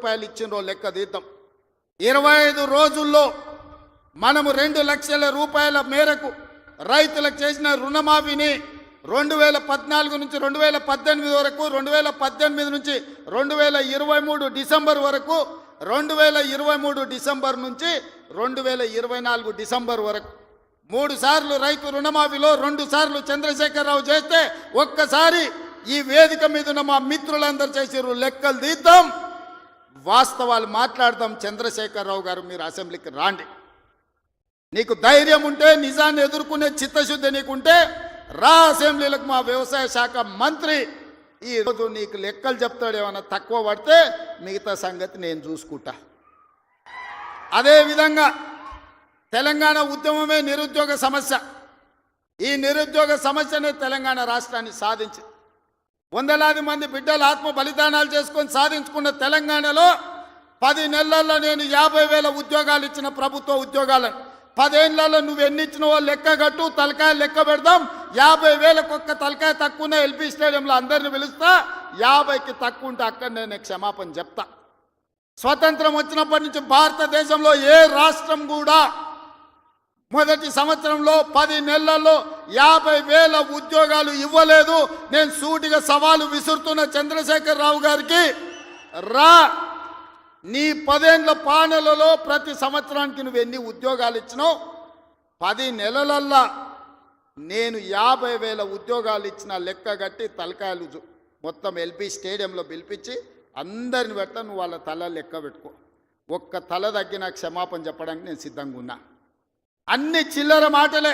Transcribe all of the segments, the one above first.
రూపాయలు ఇచ్చిండ్రో లెక్క తీద్దాం. 25 రోజుల్లో మనము 2 లక్షల రూపాయల మేరకు రైతులకు చేసిన రుణమాఫీని 2014 నుంచి 2018 వరకు, 2018 నుంచి 2023 డిసెంబర్ వరకు, 2023 డిసెంబర్ నుంచి 2024 డిసెంబర్ వరకు 3 సార్లు రైతు రుణమాఫీలో 2 సార్లు చంద్రశేఖరరావు చేస్తే ఒక్కసారి ఈ వేదిక మీద ఉన్న మా మిత్రులందరూ చేసిర్రు. లెక్కలు తీద్దాం, వాస్తవాలు మాట్లాడదాం. చంద్రశేఖరరావు గారు మీరు అసెంబ్లీకి రాండి. నీకు ధైర్యం ఉంటే, నిజాన్ని ఎదుర్కొనే చిత్తశుద్ధి నీకుంటే రా అసెంబ్లీలకు. మా వ్యవసాయ శాఖ మంత్రి ఈరోజు నీకు లెక్కలు చెప్తాడు. ఏమన్నా తక్కువ పడితే మిగతా సంగతి నేను చూసుకుంటా. అదేవిధంగా తెలంగాణ ఉద్యమమే నిరుద్యోగ సమస్య. ఈ నిరుద్యోగ సమస్యనే తెలంగాణ రాష్ట్రాన్ని సాధించి వందలాది మంది బిడ్డలు ఆత్మ బలిదానాలు చేసుకొని సాధించుకున్న తెలంగాణలో 10 నెలల్లో నేను 50,000 ఉద్యోగాలు ఇచ్చిన ప్రభుత్వ ఉద్యోగాలను 10 ఏళ్లలో నువ్వు ఎన్ని ఇచ్చినవో లెక్క కట్టు, తలకాయ లెక్క పెడదాం. 50,000కు ఒక్క తలకాయ తక్కువ ఎల్పీ స్టేడియంలో అందరిని పిలుస్తా. 50కి తక్కువ ఉంటే అక్కడ నేను క్షమాపణ చెప్తా. స్వతంత్రం వచ్చినప్పటి నుంచి భారతదేశంలో ఏ రాష్ట్రం కూడా మొదటి సంవత్సరంలో 10 నెలల్లో 50,000 ఉద్యోగాలు ఇవ్వలేదు. నేను సూటిగా సవాలు విసురుతున్న చంద్రశేఖరరావు గారికి, రా నీ 10 ఏళ్ల పాలనలో ప్రతి సంవత్సరానికి నువ్వు ఎన్ని ఉద్యోగాలు ఇచ్చినావు? 10 నెలలల్లా నేను 50,000 ఉద్యోగాలు ఇచ్చిన లెక్క కట్టి తలకాయలు మొత్తం ఎల్పీ స్టేడియంలో పిలిపించి అందరిని పెడతా. నువ్వు వాళ్ళ తల లెక్క పెట్టుకో. ఒక్క తల తగ్గిన క్షమాపణ చెప్పడానికి నేను సిద్ధంగా ఉన్నా. అన్ని చిల్లర మాటలే.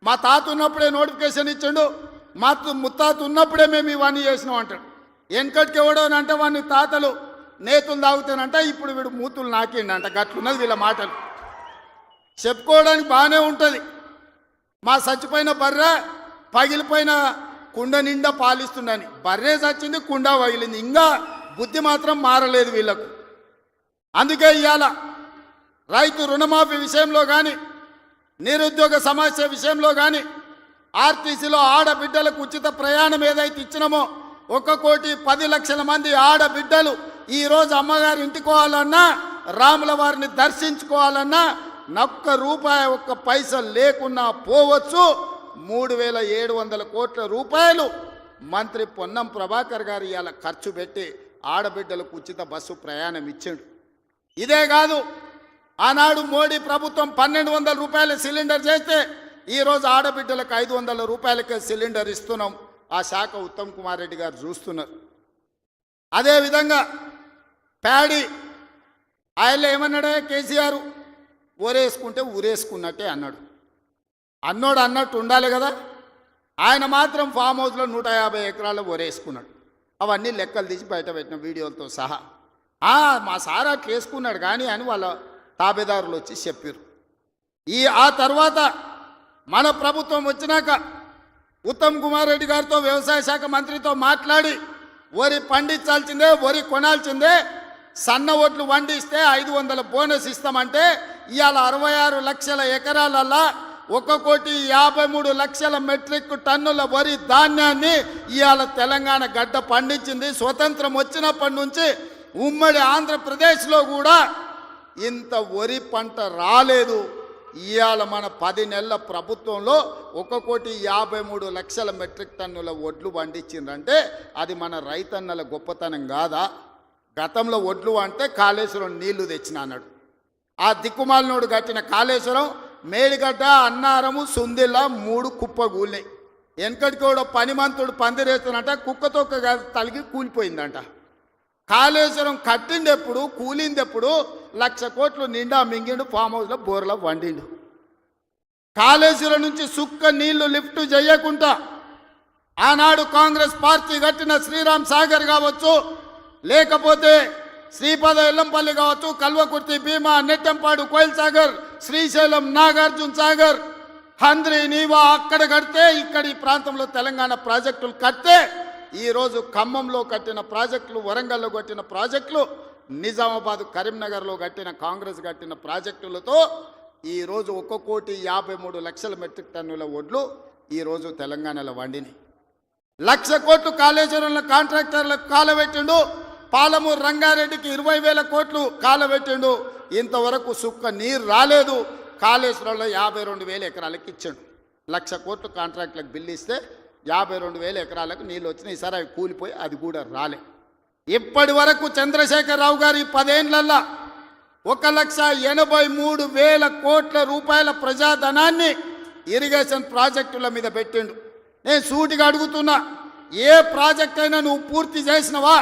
మా తాత ఉన్నప్పుడే నోటిఫికేషన్ ఇచ్చాడు, మా ముత్తాత ఉన్నప్పుడే మేము ఇవన్నీ చేసినాం అంటాడు. వెనకటికి ఎవడో అంటే వాడిని తాతలు నేతులు తాగుతానంట, ఇప్పుడు వీడు మూతులు నాకిండంట. గట్లున్నది వీళ్ళ మాటలు. చెప్పుకోవడానికి బాగానే ఉంటుంది. మా చచ్చిపోయిన బర్రె పగిలిపోయిన కుండ నిండా పాలిస్తుండని. బర్రె చచ్చింది, కుండ పగిలింది. ఇంకా బుద్ధి మాత్రం మారలేదు వీళ్ళకు. అందుకే ఇవాళ రైతు రుణమాఫీ విషయంలో కానీ, నిరుద్యోగ సమస్య విషయంలో కానీ, ఆర్టీసీలో ఆడబిడ్డలకు ఉచిత ప్రయాణం ఏదైతే ఇచ్చినామో 1,10,00,000 మంది ఆడబిడ్డలు ఈరోజు అమ్మగారి ఇంటికోవాలన్నా, రాముల వారిని దర్శించుకోవాలన్నా ఒక్క రూపాయి ఒక్క పైసలు లేకున్నా పోవచ్చు. 3,700 కోట్ల రూపాయలు మంత్రి పొన్నం ప్రభాకర్ గారు ఇవాళ ఖర్చు పెట్టి ఆడబిడ్డలకు ఉచిత బస్సు ప్రయాణం ఇచ్చాడు. ఇదే కాదు, ఆనాడు మోడీ ప్రభుత్వం 1,200 రూపాయల సిలిండర్ చేస్తే ఈరోజు ఆడబిడ్డలకు 500 రూపాయలకే సిలిండర్ ఇస్తున్నాం. ఆ శాఖ ఉత్తమ్ కుమార్ రెడ్డి గారు చూస్తున్నారు. అదేవిధంగా ప్యాడీ ఆయనలో ఏమన్నాడే కేసీఆర్, ఊరేసుకుంటే ఊరేసుకున్నట్టే అన్నాడు. అన్నట్టు ఉండాలి కదా. ఆయన మాత్రం ఫామ్ హౌస్లో 150 ఎకరాల్లో ఊరేసుకున్నాడు. అవన్నీ లెక్కలు తీసి బయట పెట్టిన వీడియోలతో సహా. మా సార్ అట్లా వేసుకున్నాడు కానీ అని వాళ్ళ తాబేదారులు వచ్చి చెప్పారు. ఆ తర్వాత మన ప్రభుత్వం వచ్చినాక ఉత్తమ్ కుమార్ రెడ్డి గారితో వ్యవసాయ శాఖ మంత్రితో మాట్లాడి వరి పండించాల్సిందే, వరి కొనాల్సిందే, సన్న ఒడ్లు వండిస్తే 500 బోనస్ ఇస్తామంటే ఇవాళ 66 లక్షల ఎకరాలల్లా 1,53,00,000 మెట్రిక్ టన్నుల వరి ధాన్యాన్ని ఇవాళ తెలంగాణ గడ్డ పండించింది. స్వతంత్రం వచ్చినప్పటి నుంచి ఉమ్మడి ఆంధ్రప్రదేశ్లో కూడా ఇంత వరి పంట రాలేదు. ఇవాళ మన 10 నెలల ప్రభుత్వంలో 1,53,00,000 మెట్రిక్ టన్నుల వడ్లు పండించిందంటే అది మన రైతన్నల గొప్పతనం కాదా? గతంలో వడ్లు అంటే కాళేశ్వరం నీళ్లు తెచ్చిన అన్నాడు. ఆ దిక్కుమాలినోడు కట్టిన కాళేశ్వరం మేడిగడ్డ, అన్నారము, సుందిల్ల 3 కుప్పగూలినాయి. వెనకటికి కూడా పనిమంతుడు పందిరేస్తున్నట్ట కుక్కతో తలిగి కూలిపోయిందంట. కాళేశ్వరం కట్టిండెప్పుడు, కూలిందెప్పుడు? 1,00,000 కోట్లు నిండా మింగిండు, ఫామ్ హౌస్లో బోర్లో వండిండు. కాళేశ్వరం నుంచి సుక్క నీళ్లు లిఫ్ట్ చేయకుండా ఆనాడు కాంగ్రెస్ పార్టీ కట్టిన శ్రీరామ్ సాగర్ కావచ్చు, లేకపోతే శ్రీపద ఎల్లంపల్లి కావచ్చు, కల్వకుర్తి, భీమా, నెట్టంపాడు, కోయిల్ సాగర్, శ్రీశైలం, నాగార్జున సాగర్, హంద్రి, నీవా అక్కడ కడితే ఇక్కడ ఈ ప్రాంతంలో తెలంగాణ ప్రాజెక్టులు కడితే ఈరోజు ఖమ్మంలో కట్టిన ప్రాజెక్టులు, వరంగల్లో కట్టిన ప్రాజెక్టులు, నిజామాబాద్, కరీంనగర్లో కట్టిన కాంగ్రెస్ కట్టిన ప్రాజెక్టులతో ఈరోజు 1,53,00,000 మెట్రిక్ టన్నుల వడ్లు ఈరోజు తెలంగాణలో వండినాయి. 1,00,000 కోట్లు కాళేశ్వరంలో కాంట్రాక్టర్లకు కాలబెట్టిండు. పాలమూరు రంగారెడ్డికి 20,000 కోట్లు కాలబెట్టిండు, ఇంతవరకు సుక్క నీరు రాలేదు. కాళేశ్వరంలో 52,000 ఎకరాలకు ఇచ్చాడు. 1,00,000 కోట్లు కాంట్రాక్టులకు బిల్లు ఇస్తే 52,000 ఎకరాలకు నీళ్ళు వచ్చినాయి. ఈసారి అవి కూలిపోయి అది కూడా రాలే. ఇప్పటి వరకు చంద్రశేఖరరావు గారు ఈ 10 ఏళ్లల్లో 1,83,000 కోట్ల రూపాయల ప్రజాధనాన్ని ఇరిగేషన్ ప్రాజెక్టుల మీద పెట్టిండు. నేను సూటిగా అడుగుతున్నా, ఏ ప్రాజెక్ట్ అయినా నువ్వు పూర్తి చేసినవా?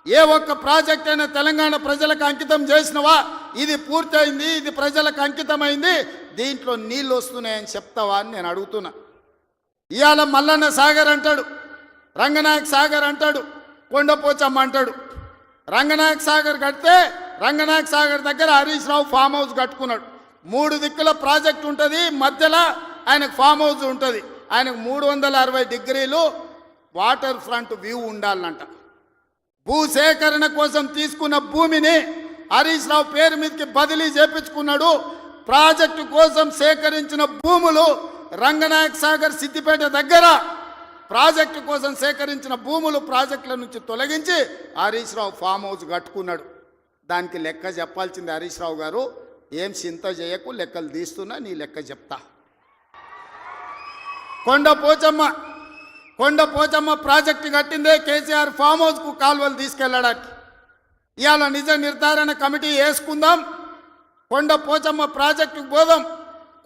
ఏ ఒక్క ప్రాజెక్ట్ అయినా తెలంగాణ ప్రజలకు అంకితం చేసినవా? ఇది పూర్తయింది, ఇది ప్రజలకు అంకితమైంది, దీంట్లో నీళ్ళు వస్తున్నాయని చెప్తావా అని నేను అడుగుతున్నా. ఇవాళ మల్లన్న సాగర్ అంటాడు, రంగనాయక్ సాగర్ అంటాడు, కొండపోచమ్మ అంటాడు. రంగనాయక్ సాగర్ కడితే రంగనాయక్ సాగర్ దగ్గర హరీష్ రావు ఫామ్ హౌస్ కట్టుకున్నాడు. 3 దిక్కుల ప్రాజెక్ట్ ఉంటుంది, మధ్యలో ఆయనకు ఫామ్ హౌస్ ఉంటుంది. ఆయనకు 360 డిగ్రీలు వాటర్ ఫ్రంట్ వ్యూ ఉండాలంట. భూసేకరణ కోసం తీసుకున్న భూమిని హరీష్ రావు పేరు మీదకి బదిలీ చేపించుకున్నాడు. ప్రాజెక్టు కోసం సేకరించిన భూములు రంగనాయక్ సాగర్ సిద్దిపేట దగ్గర ప్రాజెక్టు కోసం సేకరించిన భూములు ప్రాజెక్టుల నుంచి తొలగించి హరీష్ రావు ఫామ్ హౌస్ కట్టుకున్నాడు. దానికి లెక్క చెప్పాల్సింది హరీష్ రావు గారు. ఏం చింత చేయకు, లెక్కలు తీస్తున్నా, నీ లెక్క చెప్తా. కొండపోచమ్మ ప్రాజెక్టు కట్టిందే కేసీఆర్ ఫామ్ హౌస్కు కాలువలు తీసుకెళ్ళడానికి. ఇవాళ నిజ నిర్ధారణ కమిటీ వేసుకుందాం, కొండపోచమ్మ ప్రాజెక్టుకు పోదాం.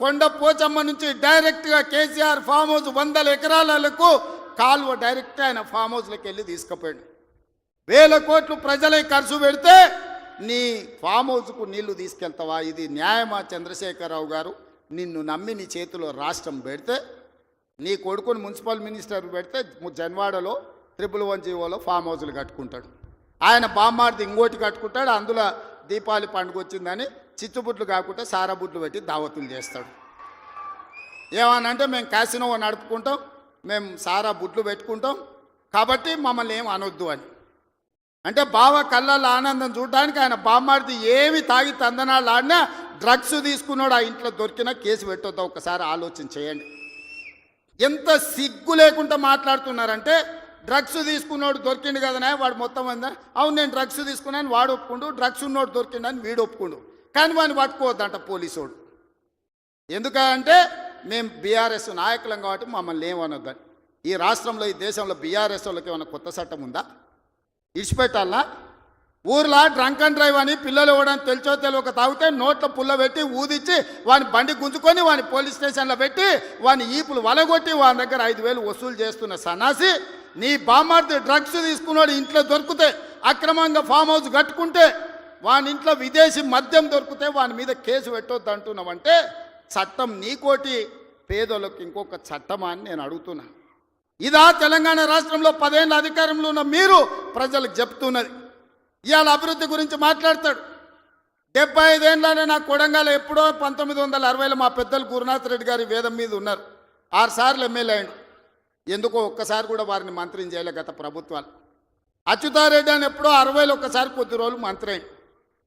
కొండపోచమ్మ నుంచి డైరెక్ట్గా కేసీఆర్ ఫామ్ హౌస్ 100 ఎకరాలకు కాలువ డైరెక్ట్ ఆయన ఫామ్ హౌస్లోకి వెళ్ళి తీసుకుపోయాడు. 1,000 కోట్లు ప్రజలై ఖర్చు పెడితే నీ ఫామ్ హౌస్కు నీళ్లు తీసుకెళ్తావా? ఇది న్యాయమా? చంద్రశేఖరరావు గారు, నిన్ను నమ్మి నీ చేతిలో రాష్ట్రం పెడితే, నీ కొడుకుని మున్సిపల్ మినిస్టర్ పెడితే జన్వాడలో 111 ఫామ్ హౌస్లు కట్టుకుంటాడు. ఆయన బామ్మార్ది ఇంకోటి కట్టుకుంటాడు. అందులో దీపావళి పండుగ వచ్చిందని చిచ్చుబుట్లు కాకుండా సారాబుట్లు పెట్టి దావతులు చేస్తాడు. ఏమనంటే మేము క్యాసినో నడుపుకుంటాం, మేము సారా బుట్లు పెట్టుకుంటాం, కాబట్టి మమ్మల్ని ఏం అనొద్దు అని. అంటే బావ కళ్ళల్లో ఆనందం చూడడానికి ఆయన బామ్మార్ది ఏమి తాగి తందనాలు ఆడినా డ్రగ్స్ తీసుకున్నాడు, ఆ ఇంట్లో దొరికినా కేసు పెట్టొద్దా? ఒకసారి ఆలోచన చేయండి. ఎంత సిగ్గు లేకుండా మాట్లాడుతున్నారంటే, డ్రగ్స్ తీసుకున్నాడు దొరికిండు కదనే వాడు మొత్తం అందా, అవును నేను డ్రగ్స్ తీసుకున్నాను వాడు ఒప్పుకుండు, డ్రగ్స్ ఉన్నోడు దొరికిండని వీడు ఒప్పుకుండు, కానీ వాడిని పట్టుకోవద్దంట పోలీసోడు. ఎందుకంటే మేము బీఆర్ఎస్ నాయకులం కాబట్టి మమ్మల్ని ఏమనొద్దని. ఈ రాష్ట్రంలో, ఈ దేశంలో బీఆర్ఎస్ వాళ్ళకి ఏమైనా కొత్త చట్టం ఉందా? ఇడిచిపెట్టాలా? ఊర్లో డ్రంక్ అండ్ డ్రైవ్ అని పిల్లలు ఇవ్వడానికి తెలిచో తెలియక తాగితే నోట్లో పుల్ల పెట్టి ఊదిచ్చి వాని బండి గుంజుకొని వాని పోలీస్ స్టేషన్లో పెట్టి వాని ఈపులు వలగొట్టి వాని దగ్గర 5,000 వసూలు చేస్తున్న సన్నాసి, నీ బామ్మార్ది డ్రగ్స్ తీసుకున్నాడు ఇంట్లో దొరికితే, అక్రమంగా ఫామ్ హౌస్ కట్టుకుంటే, వాని ఇంట్లో విదేశీ మద్యం దొరికితే వాని మీద కేసు పెట్టొద్దు అంటున్నావంటే చట్టం నీకోటి, పేదోళ్ళకి ఇంకొక చట్టమా అని నేను అడుగుతున్నా. ఇదా తెలంగాణ రాష్ట్రంలో 10 ఏళ్ళ అధికారంలో ఉన్న మీరు ప్రజలకు చెప్తున్నది? ఇవాళ అభివృద్ధి గురించి మాట్లాడతాడు. 75 ఏళ్ళనే నా కొడంగల్ ఎప్పుడో 1960లో మా పెద్దలు గురునాథ్ రెడ్డి గారి వేదం మీద ఉన్నారు. 6 సార్లు ఎమ్మెల్యే అయ్యాడు. ఎందుకో ఒక్కసారి కూడా వారిని మంత్రిని చేయలే గత ప్రభుత్వాలు. అచ్యుతారెడ్డి అని ఎప్పుడో 60లో ఒక్కసారి కొద్ది రోజులు మంత్రి అయ్యాడు.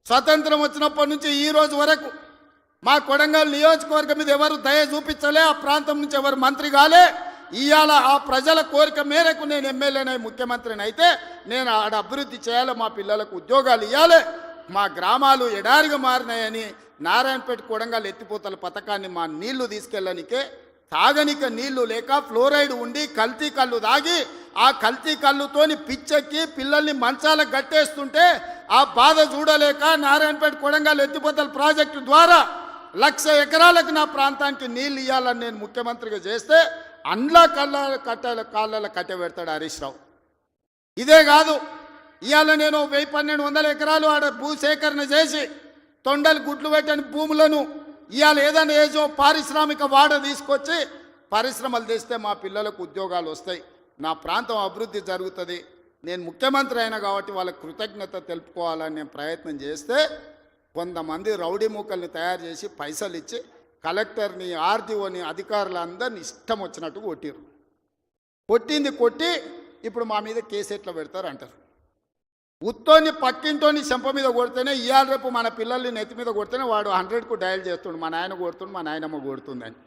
స్వతంత్రం వచ్చినప్పటి నుంచి ఈ రోజు వరకు మా కొడంగల్ నియోజకవర్గం మీద ఎవరు దయ చూపించలే, ఆ ప్రాంతం నుంచి ఎవరు మంత్రి కాలే. ఇవాళ ఆ ప్రజల కోరిక మేరకు నేను ఎమ్మెల్యేనై ముఖ్యమంత్రిని అయితే నేను ఆడ అభివృద్ధి చేయాలి, మా పిల్లలకు ఉద్యోగాలు ఇవ్వాలి, మా గ్రామాలు ఎడారిగా మారినాయని నారాయణపేట కొడంగల్ ఎత్తిపోతల పథకాన్ని మా నీళ్లు తీసుకెళ్ళనికే తాగనిక నీళ్లు లేక ఫ్లోరైడ్ ఉండి కల్తీ కళ్ళు తాగి ఆ కల్తీ కళ్ళుతోని పిచ్చెక్కి పిల్లల్ని మంచాలకు గట్టేస్తుంటే ఆ బాధ చూడలేక నారాయణపేట కొడంగల్ ఎత్తిపోతల ప్రాజెక్టు ద్వారా 1,00,000 ఎకరాలకు నా ప్రాంతానికి నీళ్ళు ఇవ్వాలని నేను ముఖ్యమంత్రిగా చేస్తే అండ్లా కాళ్ళ కట్టబెడతాడు హరీష్ రావు. ఇదే కాదు, ఇవాళ నేను 1,000-1,200 ఎకరాలు ఆడ భూసేకరణ చేసి తొండలు గుడ్లు పెట్టని భూములను ఇవాళ ఏదైనా ఏజో పారిశ్రామిక వాడ తీసుకొచ్చి పరిశ్రమలు తెస్తే మా పిల్లలకు ఉద్యోగాలు వస్తాయి, నా ప్రాంతం అభివృద్ధి జరుగుతుంది. నేను ముఖ్యమంత్రి అయినా కాబట్టి వాళ్ళకి కృతజ్ఞత తెలుపుకోవాలని నేను ప్రయత్నం చేస్తే కొంతమంది రౌడీ మూకల్ని తయారు చేసి పైసలు ఇచ్చి కలెక్టర్ని, ఆర్డీఓని, అధికారులందరినీ ఇష్టం వచ్చినట్టు కొట్టిరు. కొట్టి ఇప్పుడు మా మీద కేసు ఎట్లా పెడతారు అంటారు. ఉత్తోని పక్కింటోని చెంప మీద కొడితేనే ఇవాళ రేపు మన పిల్లల్ని నెత్తి మీద కొడితేనే వాడు 100కు డయల్ చేస్తుండు, మా నాయన కొడుతుండు, మా నాయనమ్మ కొడుతుందని.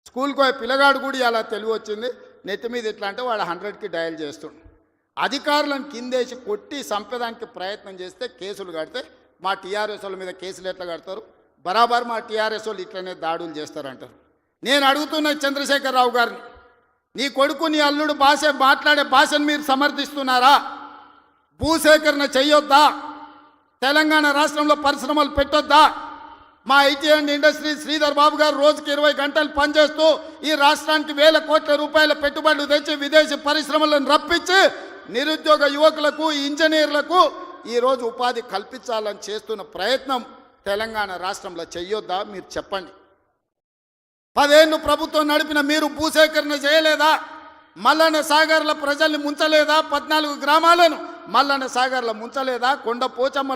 స్కూల్కి పోయే పిల్లగాడు కూడా ఇలా తెలివి వచ్చింది, నెత్తి మీద ఇట్లా అంటే వాడు 100కి డయల్ చేస్తుండు. అధికారులను కిందేసి కొట్టి చంపేదానికి ప్రయత్నం చేస్తే కేసులు కడితే మా టీఆర్ఎస్ వాళ్ళ మీద కేసులు ఎట్లా కడతారు? బరాబర్ మా టీఆర్ఎస్ వాళ్ళు ఇట్లనే దాడులు చేస్తారంటారు. నేను అడుగుతున్న చంద్రశేఖరరావు గారిని, నీ కొడుకు నీ అల్లుడు మాట్లాడే భాషను మీరు సమర్థిస్తున్నారా? భూసేకరణ చెయ్యొద్దా? తెలంగాణ రాష్ట్రంలో పరిశ్రమలు పెట్టొద్దా? మా IT and industry Sridhar Babu గారు రోజుకి 20 గంటలు పనిచేస్తూ ఈ రాష్ట్రానికి వేల కోట్ల రూపాయల పెట్టుబడులు తెచ్చి విదేశీ పరిశ్రమలను రప్పించి నిరుద్యోగ యువకులకు ఇంజనీర్లకు ఈరోజు ఉపాధి కల్పించాలని చేస్తున్న ప్రయత్నం తెలంగాణ రాష్ట్రంలో చెయ్యొద్దా? మీరు చెప్పండి. 10 ఏళ్ళు ప్రభుత్వం నడిపిన మీరు భూసేకరణ చేయలేదా? మల్లన్న సాగర్ల ప్రజల్ని ముంచలేదా? 14 గ్రామాలను మల్లన్న సాగర్ల ముంచలేదా? కొండ పోచమ్మ